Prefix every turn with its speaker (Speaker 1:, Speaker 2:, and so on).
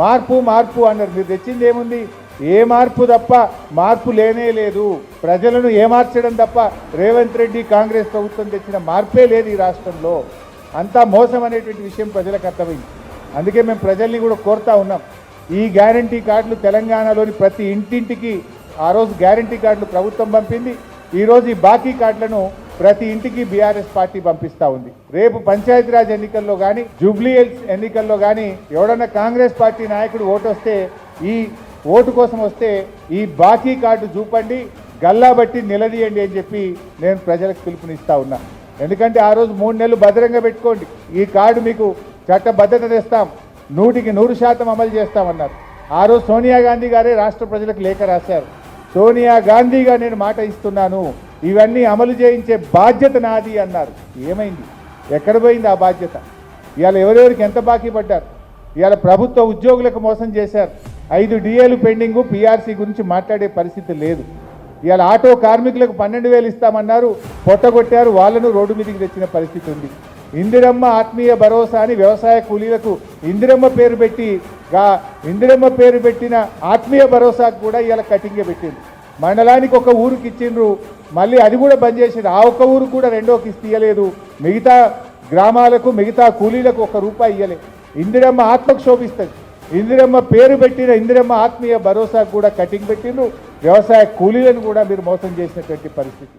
Speaker 1: మార్పు మార్పు అన్నారు. మీరు తెచ్చింది ఏముంది? ఏ మార్పు తప్ప మార్పు లేనే లేదు. ప్రజలను ఏమార్చడం తప్ప రేవంత్ రెడ్డి కాంగ్రెస్ ప్రభుత్వం తెచ్చిన మార్పే లేదు ఈ రాష్ట్రంలో. అంతా మోసం అనేటువంటి విషయం ప్రజలకు అర్థమైంది. అందుకే మేము ప్రజల్ని కూడా కోరుతా ఉన్నాం, ఈ గ్యారంటీ కార్డులు తెలంగాణలోని ప్రతి ఇంటింటికి ఆ రోజు గ్యారంటీ కార్డులు ప్రభుత్వం పంపింది. ఈరోజు ఈ బాకీ కార్డులను ప్రతి ఇంటికి బీఆర్ఎస్ పార్టీ పంపిస్తూ ఉంది. రేపు పంచాయతీరాజ్ ఎన్నికల్లో కానీ జూబ్లీ హిల్స్ ఎన్నికల్లో కానీ ఎవడన్నా కాంగ్రెస్ పార్టీ నాయకుడు ఓటు వస్తే, ఈ ఓటు కోసం వస్తే ఈ బాకీ కార్డు చూపండి, గల్లా బట్టి నిలదీయండి అని చెప్పి నేను ప్రజలకు పిలుపునిస్తా ఉన్నా. ఎందుకంటే ఆ రోజు 3 నెలలు భద్రంగా పెట్టుకోండి, ఈ కార్డు మీకు చట్టబద్ధత తెస్తాం, 100% అమలు చేస్తామన్నారు. ఆ రోజు సోనియా గాంధీ గారే రాష్ట్ర ప్రజలకు లేఖ రాశారు. సోనియా గాంధీగా నేను మాట ఇస్తున్నాను, ఇవన్నీ అమలు చేయించే బాధ్యత నాది అన్నారు. ఏమైంది? ఎక్కడ పోయింది ఆ బాధ్యత? ఇవాళ ఎవరెవరికి ఎంత బాకీ పడ్డారు? ఇవాళ ప్రభుత్వ ఉద్యోగులకు మోసం చేశారు. 5 డిఏలు పెండింగు, పీఆర్సీ గురించి మాట్లాడే పరిస్థితి లేదు. ఇవాళ ఆటో కార్మికులకు 12,000 ఇస్తామన్నారు, పొట్టగొట్టారు, వాళ్ళను రోడ్డు మీదకి తెచ్చిన పరిస్థితి ఉంది. ఇందిరమ్మ ఆత్మీయ భరోసా అని వ్యవసాయ కూలీలకు ఇందిరమ్మ పేరు పెట్టిన ఆత్మీయ భరోసాకు కూడా ఇవాళ కటింగే పెట్టింది. మండలానికి ఒక ఊరికి ఇచ్చిండ్రు, మళ్ళీ అది కూడా బంద్ చేసిండ్రు. ఆ ఒక్క ఊరు కూడా 2వ కిస్తీ ఇవ్వలేదు. మిగతా గ్రామాలకు మిగతా కూలీలకు ₹1 ఇవ్వలేదు. ఇందిరమ్మ ఆత్మకు శోభిస్తుంది. ఇందిరమ్మ పేరు పెట్టిన ఇందిరమ్మ ఆత్మీయ భరోసాకు కూడా కటింగ్ పెట్టిండ్రు. వ్యవసాయ కూలీలను కూడా మీరు మోసం చేసినటువంటి పరిస్థితి.